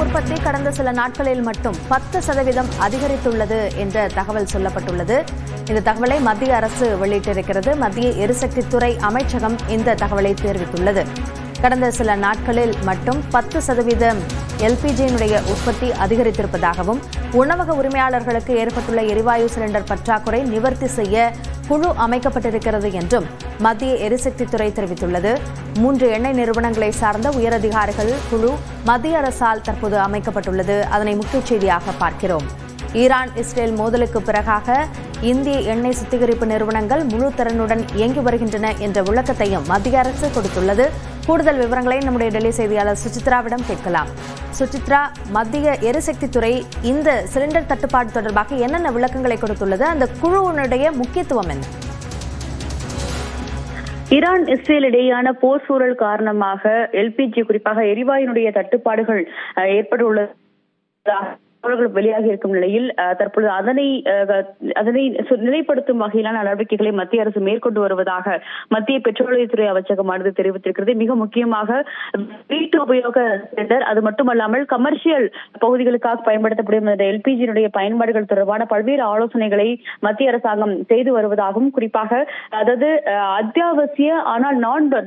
உற்பத்தி கடந்த சில நாட்களில் மட்டும் 10% அதிகரித்துள்ளது என்ற தகவல் சொல்லப்பட்டுள்ளது. இந்த தகவலை மத்திய அரசு வெளியிட்டிருக்கிறது. மத்திய எரிசக்தித்துறை அமைச்சகம் இந்த தகவலை தெரிவித்துள்ளது. கடந்த சில நாட்களில் மட்டும் 10% எல்பிஜியினுடைய உற்பத்தி அதிகரித்திருப்பதாகவும் உணவக உரிமையாளர்களுக்கு ஏற்பட்டுள்ள எரிவாயு சிலிண்டர் பற்றாக்குறை நிவர்த்தி செய்ய குழு அமைக்கப்பட்டிருக்கிறது என்றும் மத்திய எரிசக்தித்துறை தெரிவித்துள்ளது. 3 எண்ணெய் நிறுவனங்களை சார்ந்த உயரதிகாரிகள் குழு மத்திய அரசால் தற்போது அமைக்கப்பட்டுள்ளது. அதனை முக்கிய செய்தியாக பார்க்கிறோம். ஈரான் இஸ்ரேல் மோதலுக்கு பிறகாக இந்திய எண்ணெய் சுத்திகரிப்பு நிறுவனங்கள் முழு திறனுடன் இயங்கி வருகின்றன என்ற விளக்கத்தையும் மத்திய அரசு கொடுத்துள்ளது. கூடுதல் விவரங்களை நம்முடைய டெல்லி செய்தியாளர் சுசித்ராவிடம் கேட்கலாம். சுசித்ரா, மத்திய எரிசக்தித்துறை இந்த சிலிண்டர் தட்டுப்பாடு தொடர்பாக என்னென்ன விளக்கங்களை கொடுத்துள்ளது? அந்த குழுவினுடைய முக்கியத்துவம் என்ன? ஈரான் இஸ்ரேல் இடையேயான போர் சூழல் காரணமாக எல்பிஜி குறிப்பாக எரிவாயுனுடைய தட்டுப்பாடுகள் ஏற்பட்டுள்ளதாக வெளியாகி இருக்கும் நிலையில் தற்பொழுது அதனை நிலைப்படுத்தும் வகையிலான நடவடிக்கைகளை மத்திய அரசு மேற்கொண்டு வருவதாக மத்திய பெட்ரோலியத்துறை அமைச்சகமானது தெரிவித்திருக்கிறது. மிக முக்கியமாக வீட்டு உபயோக சிலிண்டர், அது மட்டுமல்லாமல் கமர்ஷியல் பகுதிகளுக்காக பயன்படுத்தப்படும் இந்த எல்பிஜியினுடைய பயன்பாடுகள் தொடர்பான பல்வேறு ஆலோசனைகளை மத்திய அரசாங்கம் செய்து வருவதாகவும், குறிப்பாக அதாவது அத்தியாவசிய ஆனால்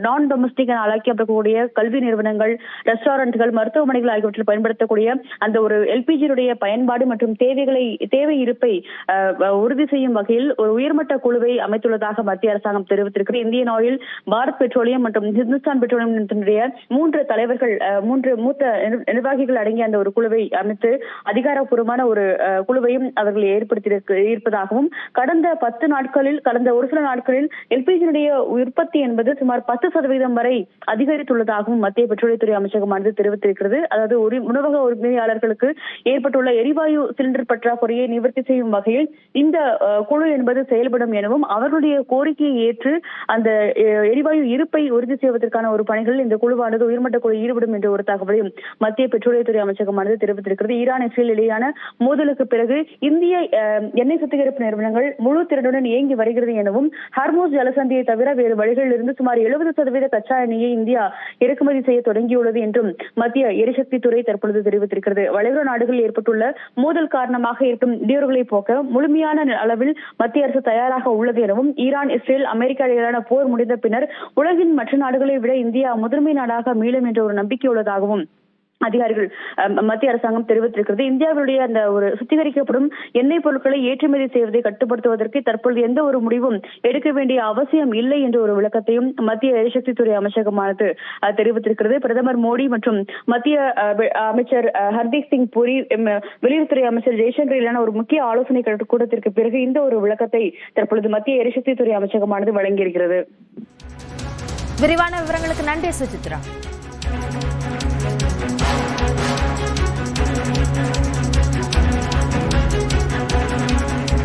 நான் டொமஸ்டிக் என அழைக்கப்படக்கூடிய கல்வி நிறுவனங்கள், ரெஸ்டாரண்ட்கள், மருத்துவமனைகள் ஆகியவற்றில் பயன்படுத்தக்கூடிய அந்த ஒரு எல்பிஜியினுடைய பயன்பாடு மற்றும் தேவை இருப்பை உறுதி செய்யும் வகையில் ஒரு உயர்மட்ட குழுவை அமைத்துள்ளதாக மத்திய அரசாங்கம் தெரிவித்திருக்கிறது. இந்தியன் ஆயில், பாரத் பெட்ரோலியம் மற்றும் ஹிந்துஸ்தான் பெட்ரோலியம் 3 தலைவர்கள், 3 மூத்த நிர்வாகிகள் அடங்கிய அந்த ஒரு குழுவை அமைத்து அதிகாரப்பூர்வமான ஒரு குழுவையும் அவர்கள் ஏற்படுத்தியிருப்பதாகவும், கடந்த ஒரு சில நாட்களில் எல்பிஜியினுடைய உற்பத்தி என்பது சுமார் 10% வரை அதிகரித்துள்ளதாகவும் மத்திய பெட்ரோலியத்துறை அமைச்சகமானது தெரிவித்திருக்கிறது. அதாவது உணவக உரிமையாளர்களுக்கு ஏற்பட்டுள்ள எரிவாயு சிலிண்டர் பற்றாக்குறையை நிவர்த்தி செய்யும் வகையில் இந்த குழு என்பது செயல்படும் எனவும், அவர்களுடைய கோரிக்கையை ஏற்று அந்த எரிவாயு இருப்பை உறுதி செய்வதற்கான ஒரு பணிகளில் இந்த குழுவானது உயர்மட்ட குழு ஈடுபடும் என்ற ஒரு தகவலையும் மத்திய பெட்ரோலியத்துறை அமைச்சகமானது தெரிவித்திருக்கிறது. ஈரான் இஸ்ரேல் இடையான மோதலுக்கு பிறகு இந்திய எண்ணெய் சுத்திகரிப்பு நிறுவனங்கள் முழு திறனுடன் இயங்கி வருகிறது எனவும், ஹார்மோஸ் ஜலசந்தியை தவிர வேறு வழிகளில் இருந்து சுமார் 70% கச்சா எண்ணெயை இந்தியா இறக்குமதி செய்ய தொடங்கியுள்ளது என்றும் மத்திய எரிசக்தித்துறை தற்பொழுது தெரிவித்திருக்கிறது. வளைகுடா நாடுகளில் ஏற்பட்டுள்ள மோதல் காரணமாக இருக்கும் இடையூறுகளை போக்க முழுமையான அளவில் மத்திய அரசு தயாராக உள்ளது எனவும், ஈரான் இஸ்ரேல் அமெரிக்கா இடையிலான போர் முடிந்த பின்னர் உலகின் மற்ற நாடுகளை விட இந்தியா முதன்மை நாடாக மீளும் என்ற ஒரு நம்பிக்கை உள்ளதாகவும் அதிகாரிகள் மத்திய அரசாங்கம் தெரிவித்திருக்கிறது. இந்தியாவுடைய அந்த ஒரு சுத்திகரிக்கப்படும் எண்ணெய் பொருட்களை ஏற்றுமதி செய்வதை கட்டுப்படுத்துவதற்கு தற்பொழுது எந்த ஒரு முடிவும் எடுக்க வேண்டிய அவசியம் இல்லை என்ற ஒரு விளக்கத்தையும் மத்திய எரிசக்தித்துறை அமைச்சகமானது தெரிவித்திருக்கிறது. பிரதமர் மோடி மற்றும் மத்திய அமைச்சர் ஹர்தீப் சிங் பூரி, வெளியுறவுத்துறை அமைச்சர் ஜெய்சங்கர் ஒரு முக்கிய ஆலோசனை கூட்டத்திற்கு பிறகு இந்த ஒரு விளக்கத்தை தற்பொழுது மத்திய எரிசக்தித்துறை அமைச்சகமானது வழங்கியிருக்கிறது. விரிவான விவரங்களுக்கு நன்றி சுசித்ரா.